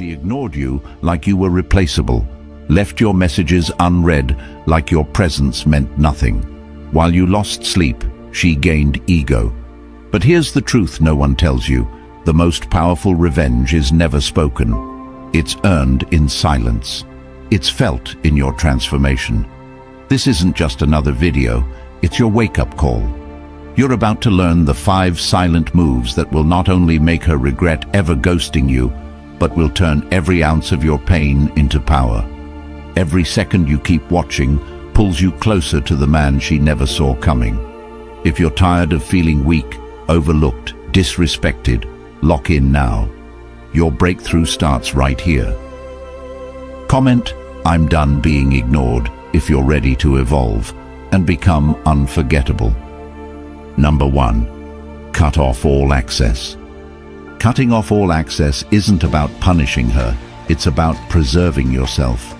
She ignored you like you were replaceable, left your messages unread like your presence meant nothing. While you lost sleep, she gained ego. But here's the truth no one tells you. The most powerful revenge is never spoken. It's earned in silence. It's felt in your transformation. This isn't just another video, it's your wake-up call. You're about to learn the 5 silent moves that will not only make her regret ever ghosting you, but will turn every ounce of your pain into power. Every second you keep watching pulls you closer to the man she never saw coming. If you're tired of feeling weak, overlooked, disrespected, lock in now. Your breakthrough starts right here. Comment, "I'm done being ignored," if you're ready to evolve and become unforgettable. Number 1. Cut off all access. Cutting off all access isn't about punishing her, it's about preserving yourself.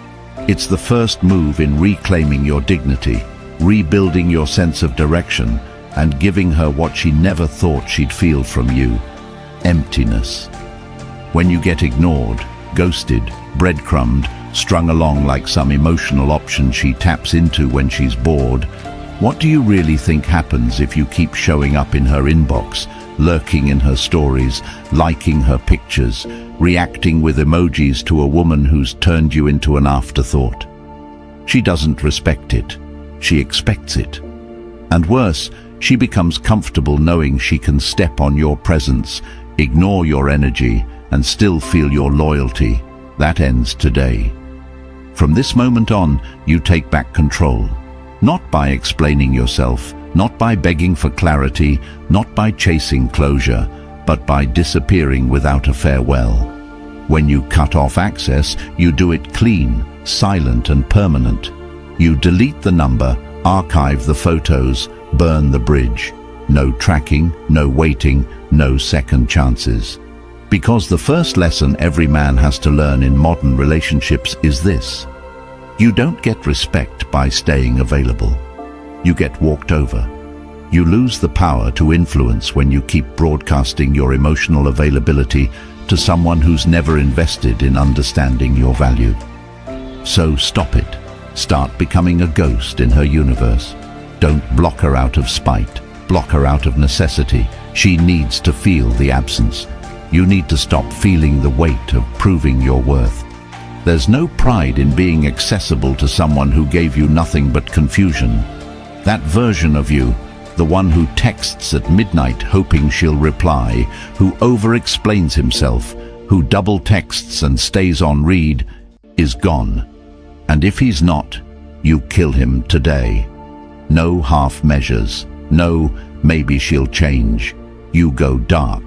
It's the first move in reclaiming your dignity, rebuilding your sense of direction, and giving her what she never thought she'd feel from you: emptiness. When you get ignored, ghosted, breadcrumbed, strung along like some emotional option she taps into when she's bored, what do you really think happens if you keep showing up in her inbox, lurking in her stories, liking her pictures, reacting with emojis to a woman who's turned you into an afterthought? She doesn't respect it. She expects it. And worse, she becomes comfortable knowing she can step on your presence, ignore your energy, and still feel your loyalty. That ends today. From this moment on, you take back control. Not by explaining yourself, not by begging for clarity, not by chasing closure, but by disappearing without a farewell. When you cut off access, you do it clean, silent and permanent. You delete the number, archive the photos, burn the bridge. No tracking, no waiting, no second chances. Because the first lesson every man has to learn in modern relationships is this: you don't get respect by staying available. You get walked over. You lose the power to influence when you keep broadcasting your emotional availability to someone who's never invested in understanding your value. So stop it. Start becoming a ghost in her universe. Don't block her out of spite. Block her out of necessity. She needs to feel the absence. You need to stop feeling the weight of proving your worth. There's no pride in being accessible to someone who gave you nothing but confusion. That version of you, the one who texts at midnight hoping she'll reply, who over-explains himself, who double texts and stays on read, is gone. And if he's not, you kill him today. No half measures. No, maybe she'll change. You go dark.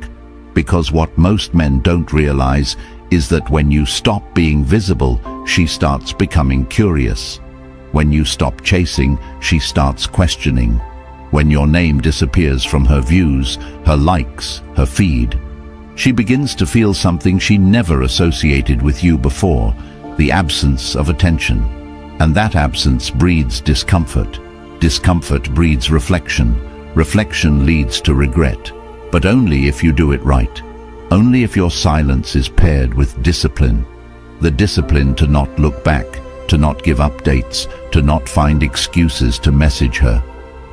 Because what most men don't realize is that when you stop being visible, she starts becoming curious. When you stop chasing, she starts questioning. When your name disappears from her views, her likes, her feed, she begins to feel something she never associated with you before: the absence of attention. And that absence breeds discomfort. Discomfort breeds reflection. Reflection leads to regret. But only if you do it right. Only if your silence is paired with discipline. The discipline to not look back, to not give updates, to not find excuses to message her.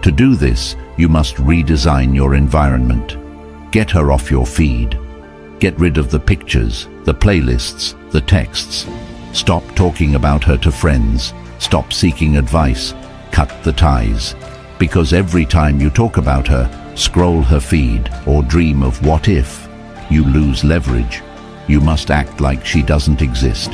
To do this, you must redesign your environment. Get her off your feed. Get rid of the pictures, the playlists, the texts. Stop talking about her to friends. Stop seeking advice. Cut the ties. Because every time you talk about her, scroll her feed, or dream of what if, you lose leverage. You must act like she doesn't exist.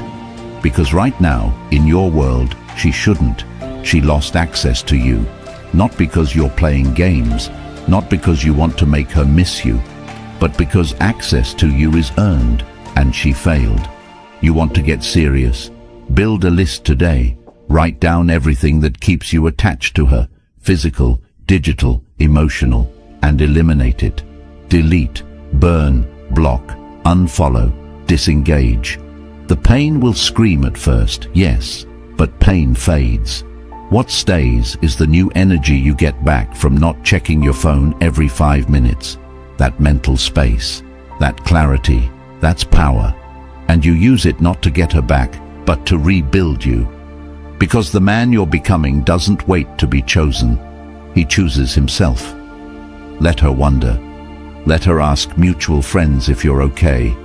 Because right now, in your world, she shouldn't. She lost access to you. Not because you're playing games, not because you want to make her miss you, but because access to you is earned, and she failed. You want to get serious? Build a list today. Write down everything that keeps you attached to her: physical, digital, emotional, and eliminate it. Delete, burn, block, unfollow, disengage. The pain will scream at first, yes, but pain fades. What stays is the new energy you get back from not checking your phone every 5 minutes. That mental space, that clarity, that's power. And you use it not to get her back, but to rebuild you. Because the man you're becoming doesn't wait to be chosen. He chooses himself. Let her wonder. Let her ask mutual friends if you're okay.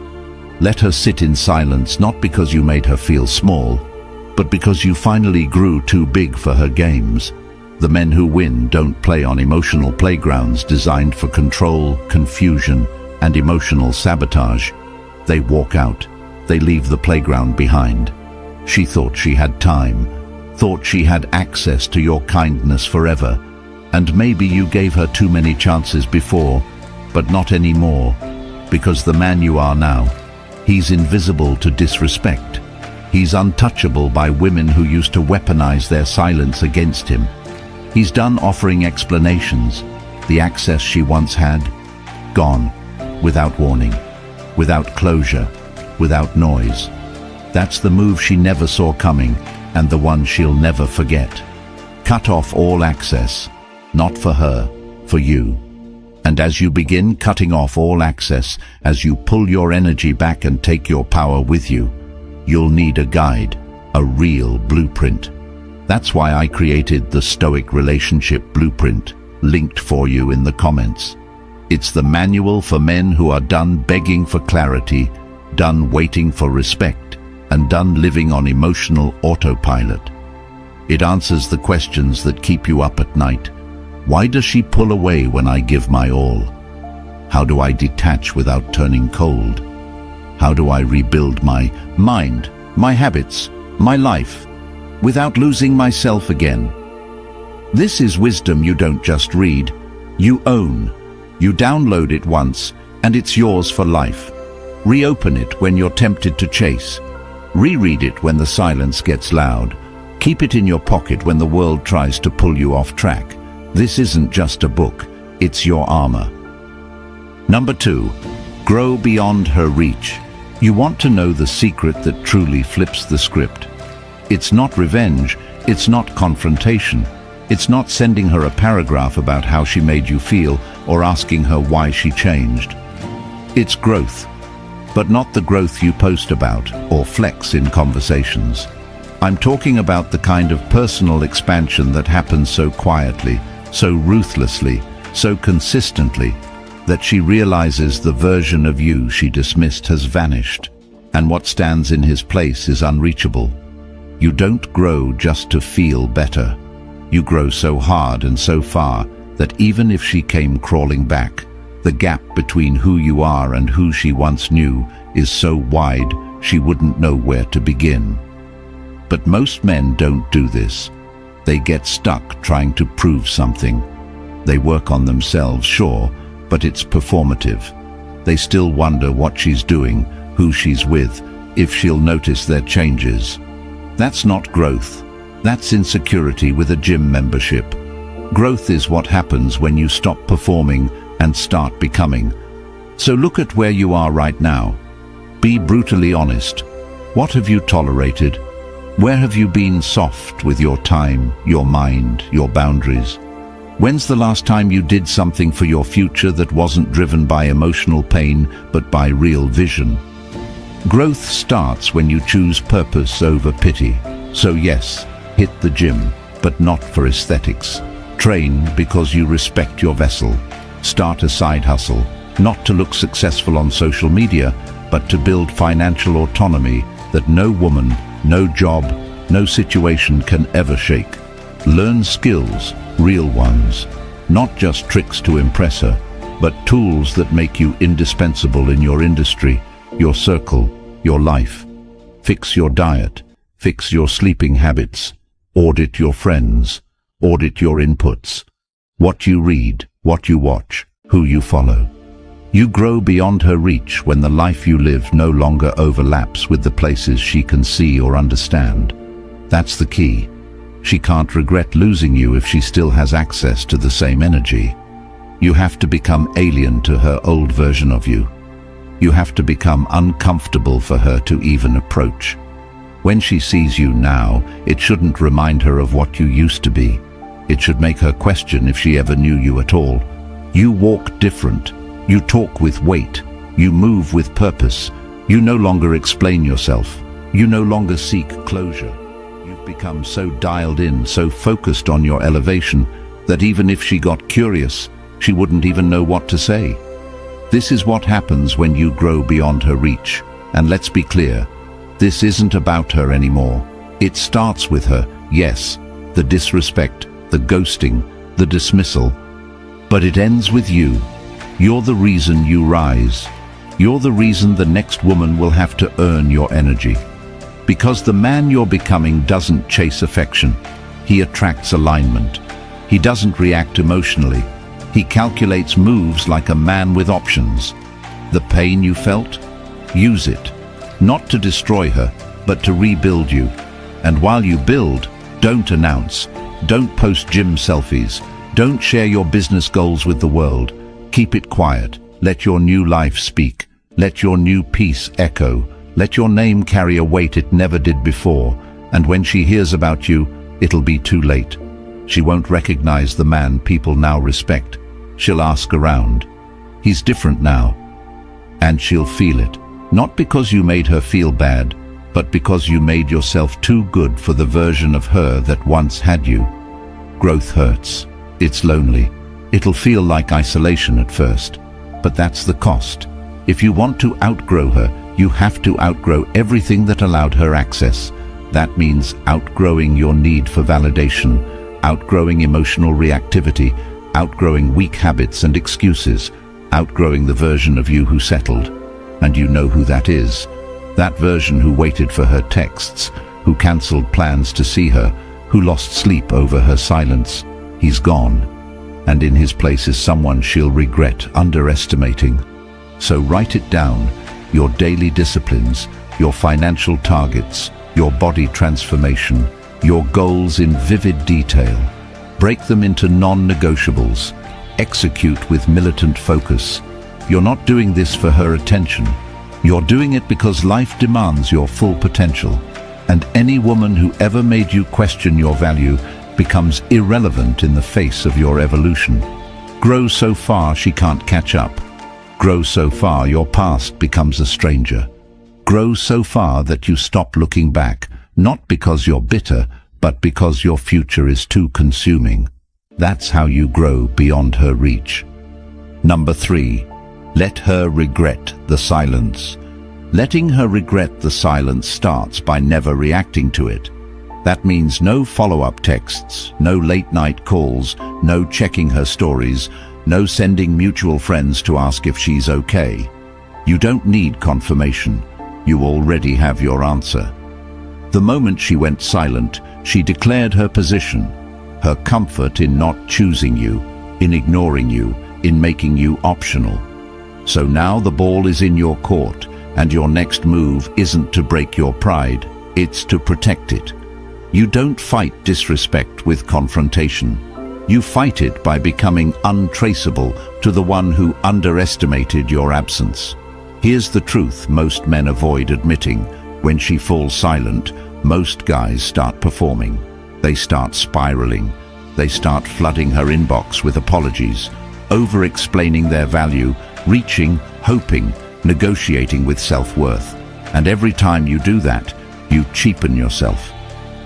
Let her sit in silence, not because you made her feel small, but because you finally grew too big for her games. The men who win don't play on emotional playgrounds designed for control, confusion, and emotional sabotage. They walk out. They leave the playground behind. She thought she had time, thought she had access to your kindness forever, and maybe you gave her too many chances before, but not anymore, because the man you are now, he's invisible to disrespect. He's untouchable by women who used to weaponize their silence against him. He's done offering explanations. The access she once had, gone, without warning, without closure, without noise. That's the move she never saw coming, and the one she'll never forget. Cut off all access, not for her, for you. And as you begin cutting off all access, as you pull your energy back and take your power with you, you'll need a guide, a real blueprint. That's why I created the Stoic Relationship Blueprint, linked for you in the comments. It's the manual for men who are done begging for clarity, done waiting for respect, and done living on emotional autopilot. It answers the questions that keep you up at night. Why does she pull away when I give my all? How do I detach without turning cold? How do I rebuild my mind, my habits, my life, without losing myself again? This is wisdom you don't just read, you own. You download it once, and it's yours for life. Reopen it when you're tempted to chase. Reread it when the silence gets loud. Keep it in your pocket when the world tries to pull you off track. This isn't just a book, it's your armor. Number 2, grow beyond her reach. You want to know the secret that truly flips the script. It's not revenge, it's not confrontation. It's not sending her a paragraph about how she made you feel or asking her why she changed. It's growth, but not the growth you post about or flex in conversations. I'm talking about the kind of personal expansion that happens so quietly, so ruthlessly, so consistently, that she realizes the version of you she dismissed has vanished, and what stands in his place is unreachable. You don't grow just to feel better. You grow so hard and so far that even if she came crawling back, the gap between who you are and who she once knew is so wide she wouldn't know where to begin. But most men don't do this. They get stuck trying to prove something. They work on themselves, sure, but it's performative. They still wonder what she's doing, who she's with, if she'll notice their changes. That's not growth. That's insecurity with a gym membership. Growth is what happens when you stop performing and start becoming. So look at where you are right now. Be brutally honest. What have you tolerated? Where have you been soft with your time, your mind, your boundaries? When's the last time you did something for your future that wasn't driven by emotional pain, but by real vision? Growth starts when you choose purpose over pity. So yes, hit the gym, but not for aesthetics. Train because you respect your vessel. Start a side hustle, not to look successful on social media, but to build financial autonomy that no woman, no job, no situation can ever shake. Learn skills, real ones, not just tricks to impress her, but tools that make you indispensable in your industry, your circle, your life. Fix your diet, fix your sleeping habits, audit your friends, audit your inputs, what you read, what you watch, who you follow. You grow beyond her reach when the life you live no longer overlaps with the places she can see or understand. That's the key. She can't regret losing you if she still has access to the same energy. You have to become alien to her old version of you. You have to become uncomfortable for her to even approach. When she sees you now, it shouldn't remind her of what you used to be. It should make her question if she ever knew you at all. You walk different. You talk with weight. You move with purpose. You no longer explain yourself. You no longer seek closure. You've become so dialed in, so focused on your elevation, that even if she got curious, she wouldn't even know what to say. This is what happens when you grow beyond her reach. And let's be clear, this isn't about her anymore. It starts with her, yes, the disrespect, the ghosting, the dismissal. But it ends with you. You're the reason you rise. You're the reason the next woman will have to earn your energy. Because the man you're becoming doesn't chase affection. He attracts alignment. He doesn't react emotionally. He calculates moves like a man with options. The pain you felt? Use it. Not to destroy her, but to rebuild you. And while you build, don't announce. Don't post gym selfies. Don't share your business goals with the world. Keep it quiet. Let your new life speak. Let your new peace echo. Let your name carry a weight it never did before. And when she hears about you, it'll be too late. She won't recognize the man people now respect. She'll ask around. He's different now. And she'll feel it. Not because you made her feel bad, but because you made yourself too good for the version of her that once had you. Growth hurts. It's lonely. It'll feel like isolation at first. But that's the cost. If you want to outgrow her, you have to outgrow everything that allowed her access. That means outgrowing your need for validation, outgrowing emotional reactivity, outgrowing weak habits and excuses, outgrowing the version of you who settled. And you know who that is. That version who waited for her texts, who cancelled plans to see her, who lost sleep over her silence. He's gone. And in his place is someone she'll regret underestimating. So write it down. Your daily disciplines, your financial targets, your body transformation, your goals in vivid detail. Break them into non-negotiables. Execute with militant focus. You're not doing this for her attention. You're doing it because life demands your full potential. And any woman who ever made you question your value becomes irrelevant in the face of your evolution. Grow so far she can't catch up. Grow so far your past becomes a stranger. Grow so far that you stop looking back, not because you're bitter, but because your future is too consuming. That's how you grow beyond her reach. Number 3, let her regret the silence. Letting her regret the silence starts by never reacting to it. That means no follow-up texts, no late-night calls, no checking her stories, no sending mutual friends to ask if she's okay. You don't need confirmation. You already have your answer. The moment she went silent, she declared her position, her comfort in not choosing you, in ignoring you, in making you optional. So now the ball is in your court, and your next move isn't to break your pride, it's to protect it. You don't fight disrespect with confrontation. You fight it by becoming untraceable to the one who underestimated your absence. Here's the truth most men avoid admitting. When she falls silent, most guys start performing. They start spiraling. They start flooding her inbox with apologies, over-explaining their value, reaching, hoping, negotiating with self-worth. And every time you do that, you cheapen yourself.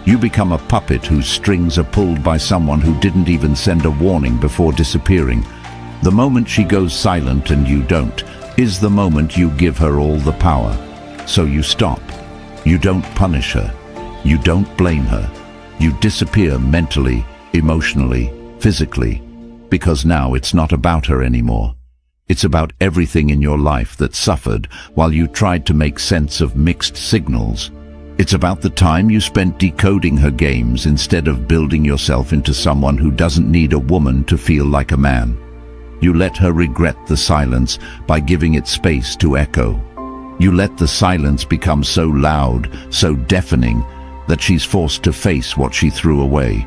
You become a puppet whose strings are pulled by someone who didn't even send a warning before disappearing. The moment she goes silent and you don't, is the moment you give her all the power. So you stop. You don't punish her. You don't blame her. You disappear mentally, emotionally, physically, because now it's not about her anymore. It's about everything in your life that suffered while you tried to make sense of mixed signals. It's about the time you spent decoding her games instead of building yourself into someone who doesn't need a woman to feel like a man. You let her regret the silence by giving it space to echo. You let the silence become so loud, so deafening, that she's forced to face what she threw away.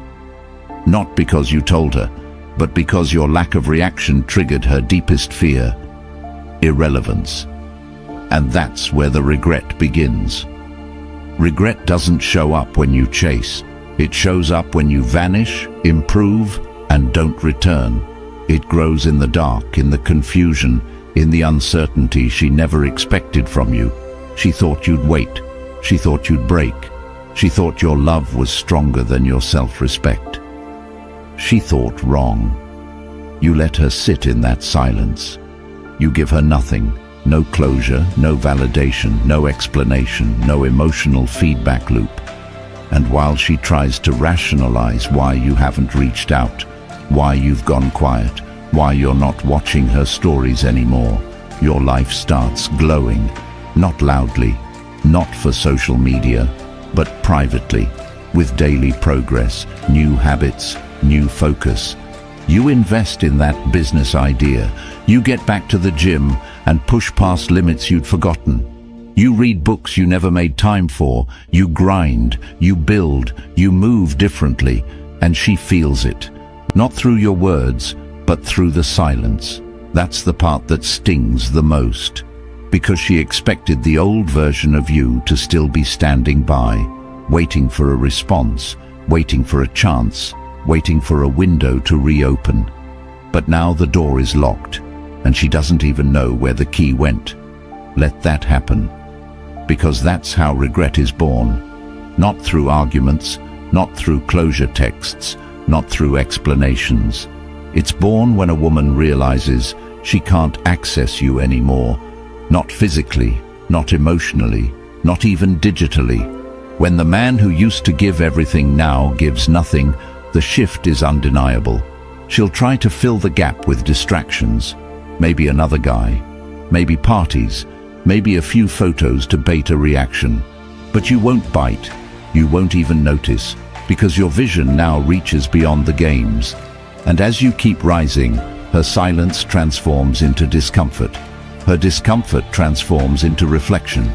Not because you told her, but because your lack of reaction triggered her deepest fear: irrelevance. And that's where the regret begins. Regret doesn't show up when you chase. It shows up when you vanish, improve, and don't return. It grows in the dark, in the confusion, in the uncertainty she never expected from you. She thought you'd wait. She thought you'd break. She thought your love was stronger than your self-respect. She thought wrong. You let her sit in that silence. You give her nothing. No closure, no validation, no explanation, no emotional feedback loop. And while she tries to rationalize why you haven't reached out, why you've gone quiet, why you're not watching her stories anymore, your life starts glowing, not loudly, not for social media, but privately, with daily progress, new habits, new focus. You invest in that business idea. You get back to the gym and push past limits you'd forgotten. You read books you never made time for. You grind, you build, you move differently, and she feels it. Not through your words, but through the silence. That's the part that stings the most, because she expected the old version of you to still be standing by, waiting for a response, waiting for a chance, waiting for a window to reopen. But now the door is locked, and she doesn't even know where the key went. Let that happen, because that's how regret is born. Not through arguments, not through closure texts, not through explanations. It's born when a woman realizes she can't access you anymore, not physically, not emotionally, not even digitally. When the man who used to give everything now gives nothing, the shift is undeniable. She'll try to fill the gap with distractions, maybe another guy, maybe parties, maybe a few photos to bait a reaction. But you won't bite, you won't even notice, because your vision now reaches beyond the games. And as you keep rising, her silence transforms into discomfort. Her discomfort transforms into reflection.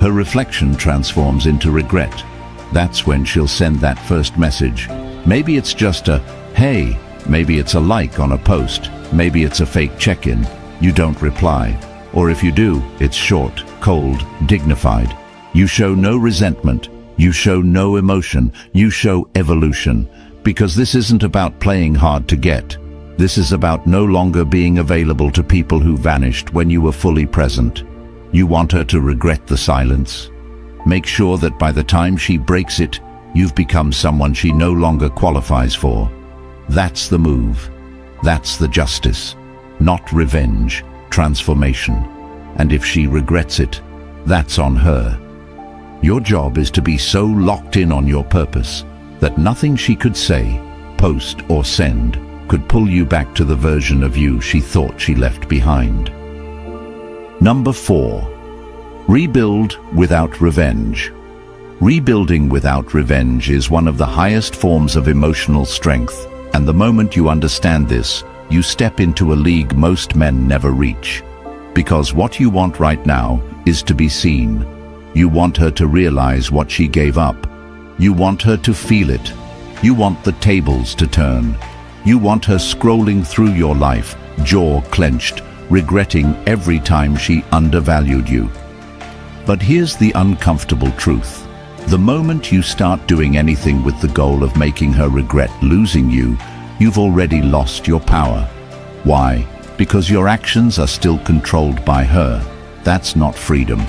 Her reflection transforms into regret. That's when she'll send that first message. Maybe it's just a, hey, maybe it's a like on a post, maybe it's a fake check-in. You don't reply. Or if you do, it's short, cold, dignified. You show no resentment. You show no emotion. You show evolution. Because this isn't about playing hard to get. This is about no longer being available to people who vanished when you were fully present. You want her to regret the silence. Make sure that by the time she breaks it, you've become someone she no longer qualifies for. That's the move. That's the justice. Not revenge, transformation. And if she regrets it, that's on her. Your job is to be so locked in on your purpose that nothing she could say, post, or send could pull you back to the version of you she thought she left behind. Number 4. Rebuild without revenge. Rebuilding without revenge is one of the highest forms of emotional strength, and the moment you understand this, you step into a league most men never reach. Because what you want right now is to be seen. You want her to realize what she gave up. You want her to feel it. You want the tables to turn. You want her scrolling through your life, jaw clenched, regretting every time she undervalued you. But here's the uncomfortable truth. The moment you start doing anything with the goal of making her regret losing you, you've already lost your power. Why? Because your actions are still controlled by her. That's not freedom.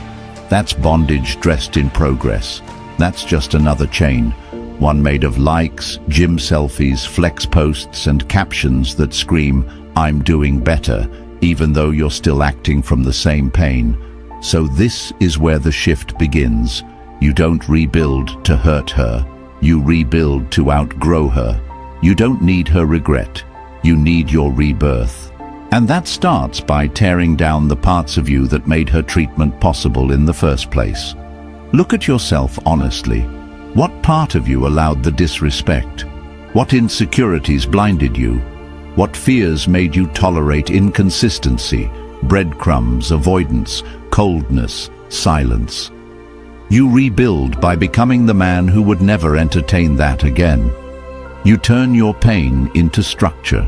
That's bondage dressed in progress. That's just another chain, one made of likes, gym selfies, flex posts, and captions that scream, "I'm doing better," even though you're still acting from the same pain. So this is where the shift begins. You don't rebuild to hurt her. You rebuild to outgrow her. You don't need her regret. You need your rebirth. And that starts by tearing down the parts of you that made her treatment possible in the first place. Look at yourself honestly. What part of you allowed the disrespect? What insecurities blinded you? What fears made you tolerate inconsistency, breadcrumbs, avoidance, coldness, silence? You rebuild by becoming the man who would never entertain that again. You turn your pain into structure.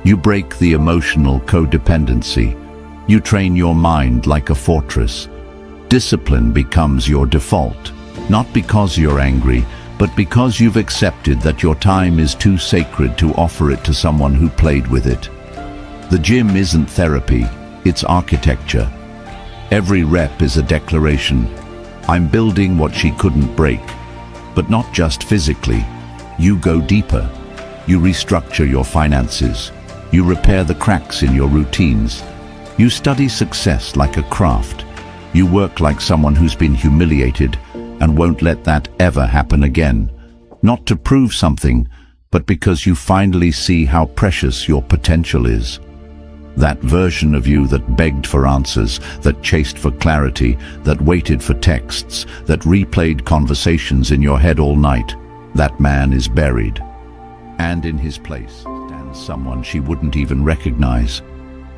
You break the emotional codependency. You train your mind like a fortress. Discipline becomes your default, not because you're angry, but because you've accepted that your time is too sacred to offer it to someone who played with it. The gym isn't therapy, it's architecture. Every rep is a declaration, I'm building what she couldn't break. But not just physically. You go deeper. You restructure your finances. You repair the cracks in your routines. You study success like a craft. You work like someone who's been humiliated and won't let that ever happen again. Not to prove something, but because you finally see how precious your potential is. That version of you that begged for answers, that chased for clarity, that waited for texts, that replayed conversations in your head all night, that man is buried. And in his place stands someone she wouldn't even recognize.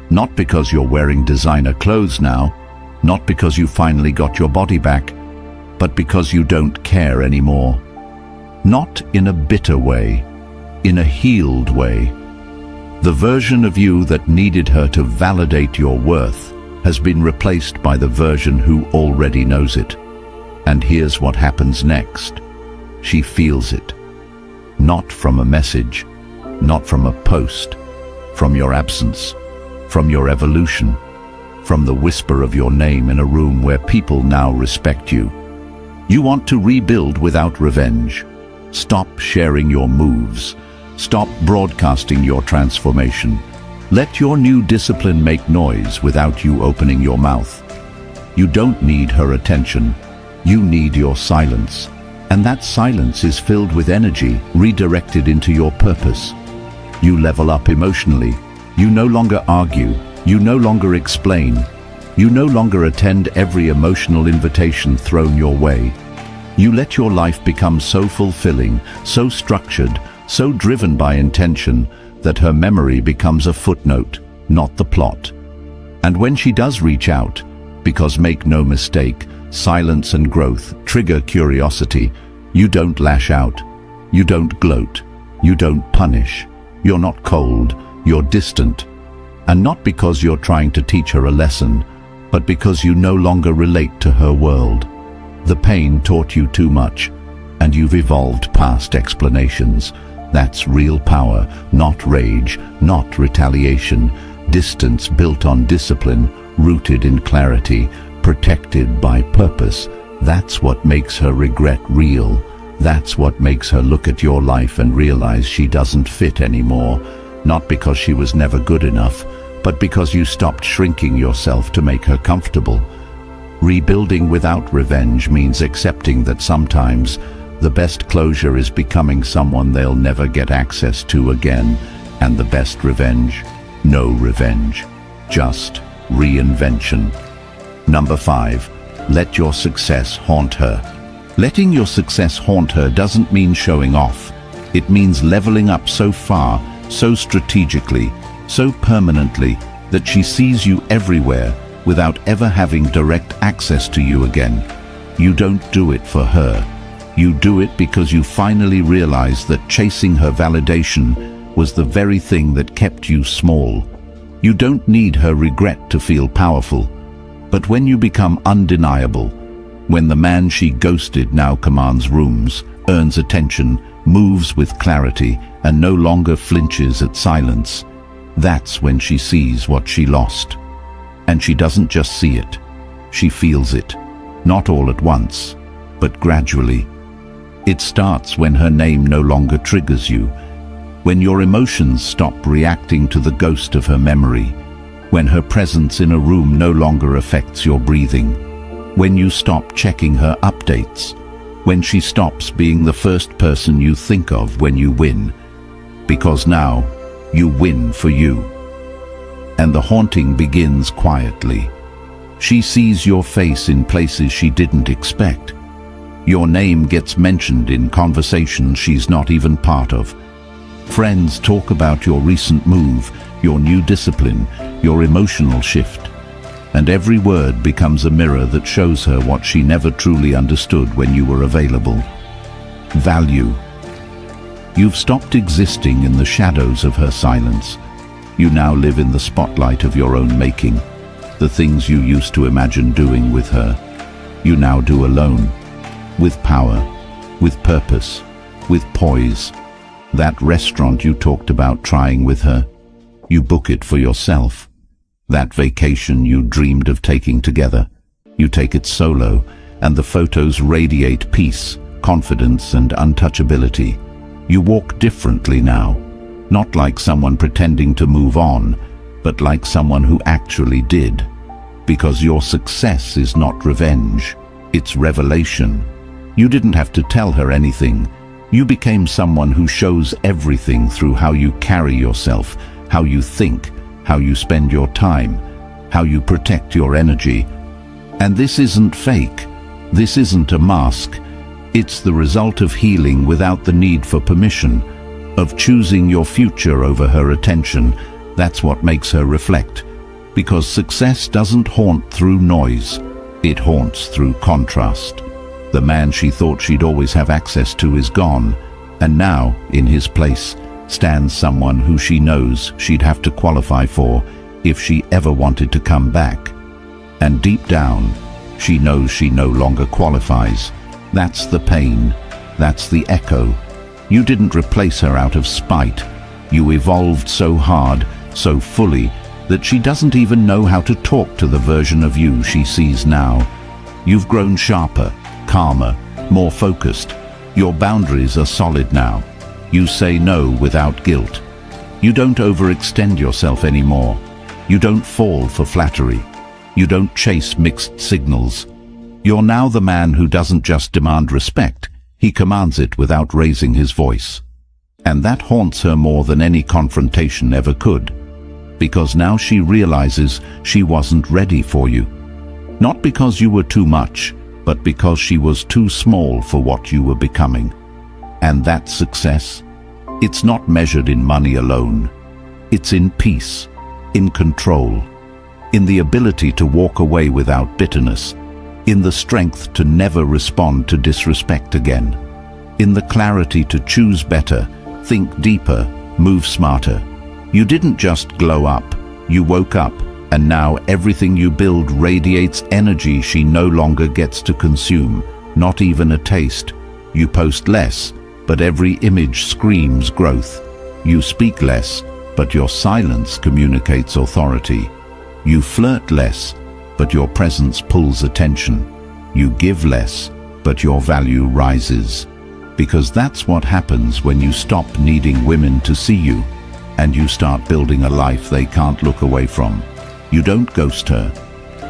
Not because you're wearing designer clothes now, not because you finally got your body back, but because you don't care anymore. Not in a bitter way, in a healed way. The version of you that needed her to validate your worth has been replaced by the version who already knows it. And here's what happens next. She feels it. Not from a message, not from a post, from your absence, from your evolution, from the whisper of your name in a room where people now respect you. You want to rebuild without revenge. Stop sharing your moves. Stop broadcasting your transformation. Let your new discipline make noise without you opening your mouth. You don't need her attention. You need your silence. And that silence is filled with energy redirected into your purpose. You level up emotionally. You no longer argue. You no longer explain. You no longer attend every emotional invitation thrown your way. You let your life become so fulfilling, so structured, so driven by intention that her memory becomes a footnote, not the plot. And when she does reach out, because make no mistake, silence and growth trigger curiosity, you don't lash out, you don't gloat, you don't punish, you're not cold, you're distant. And not because you're trying to teach her a lesson, but because you no longer relate to her world. The pain taught you too much, and you've evolved past explanations. That's real power, not rage, not retaliation. Distance built on discipline, rooted in clarity, protected by purpose. That's what makes her regret real. That's what makes her look at your life and realize she doesn't fit anymore. Not because she was never good enough, but because you stopped shrinking yourself to make her comfortable. Rebuilding without revenge means accepting that sometimes the best closure is becoming someone they'll never get access to again, and the best revenge, no revenge, just reinvention. Number 5, let your success haunt her. Letting your success haunt her doesn't mean showing off. It means leveling up so far, so strategically, so permanently that she sees you everywhere without ever having direct access to you again. You don't do it for her. You do it because you finally realize that chasing her validation was the very thing that kept you small. You don't need her regret to feel powerful. But when you become undeniable, when the man she ghosted now commands rooms, earns attention, moves with clarity, and no longer flinches at silence, that's when she sees what she lost. And she doesn't just see it, she feels it. Not all at once, but gradually. It starts when her name no longer triggers you, when your emotions stop reacting to the ghost of her memory, when her presence in a room no longer affects your breathing, when you stop checking her updates, when she stops being the first person you think of when you win. Because now, you win for you. And the haunting begins quietly. She sees your face in places she didn't expect. Your name gets mentioned in conversations she's not even part of. Friends talk about your recent move, your new discipline, your emotional shift. And every word becomes a mirror that shows her what she never truly understood when you were available. Value. You've stopped existing in the shadows of her silence. You now live in the spotlight of your own making. The things you used to imagine doing with her, you now do alone. With power, with purpose, with poise. That restaurant you talked about trying with her, you book it for yourself. That vacation you dreamed of taking together, you take it solo. and the photos radiate peace, confidence, and untouchability. You walk differently now, not like someone pretending to move on, but like someone who actually did. Because your success is not revenge, it's revelation. You didn't have to tell her anything. You became someone who shows everything through how you carry yourself, how you think, how you spend your time, how you protect your energy. And this isn't fake. This isn't a mask. It's the result of healing without the need for permission, of choosing your future over her attention. That's what makes her reflect. Because success doesn't haunt through noise, it haunts through contrast. The man she thought she'd always have access to is gone, and now, in his place, stands someone who she knows she'd have to qualify for if she ever wanted to come back. And deep down, she knows she no longer qualifies. That's the pain. That's the echo. You didn't replace her out of spite. You evolved so hard, so fully, that she doesn't even know how to talk to the version of you she sees now. You've grown sharper, calmer, more focused. Your boundaries are solid now. You say no without guilt. You don't overextend yourself anymore. You don't fall for flattery. You don't chase mixed signals. You're now the man who doesn't just demand respect, he commands it without raising his voice. And that haunts her more than any confrontation ever could. Because now she realizes she wasn't ready for you. Not because you were too much, but because she was too small for what you were becoming. And that success? It's not measured in money alone. It's in peace, in control, in the ability to walk away without bitterness, in the strength to never respond to disrespect again, in the clarity to choose better, think deeper, move smarter. You didn't just glow up, you woke up, and now everything you build radiates energy she no longer gets to consume, not even a taste. You post less, but every image screams growth. You speak less, but your silence communicates authority. You flirt less, but your presence pulls attention. You give less, but your value rises. Because that's what happens when you stop needing women to see you, and you start building a life they can't look away from. You don't ghost her.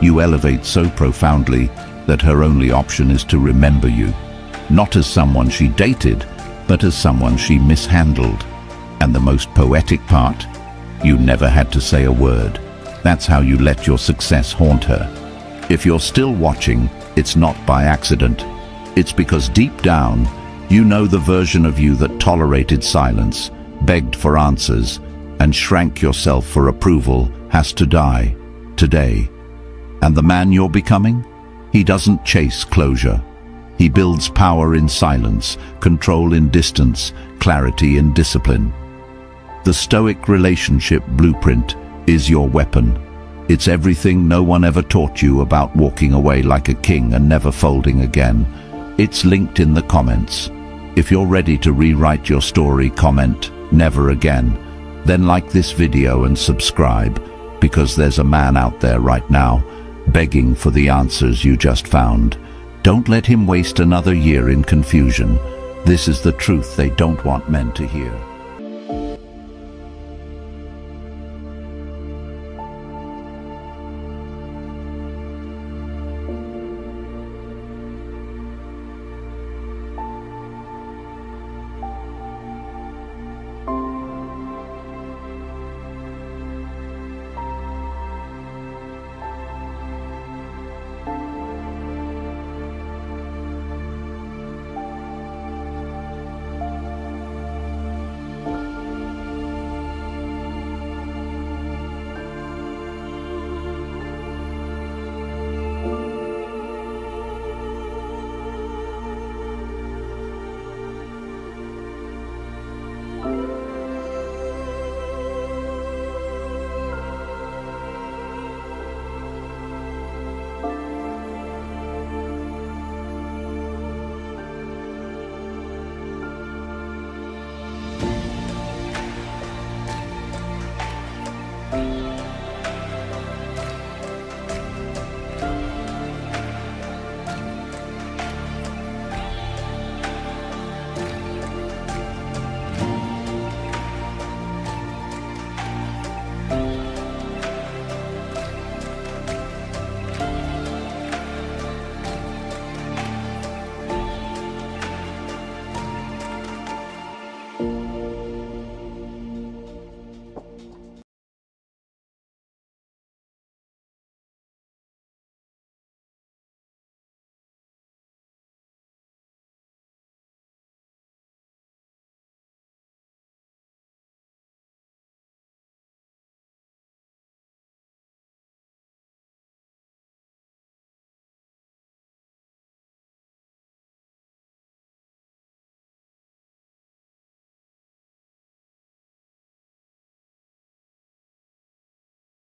You elevate so profoundly that her only option is to remember you, not as someone she dated, but as someone she mishandled. And the most poetic part, you never had to say a word. That's how you let your success haunt her. If you're still watching, it's not by accident. It's because deep down, you know the version of you that tolerated silence, begged for answers, and shrank yourself for approval has to die today. And the man you're becoming? He doesn't chase closure. He builds power in silence, control in distance, clarity in discipline. The Stoic relationship blueprint is your weapon. It's everything no one ever taught you about walking away like a king and never folding again. It's linked in the comments. If you're ready to rewrite your story, comment "never again." Then like this video and subscribe, because there's a man out there right now begging for the answers you just found. Don't let him waste another year in confusion. This is the truth they don't want men to hear.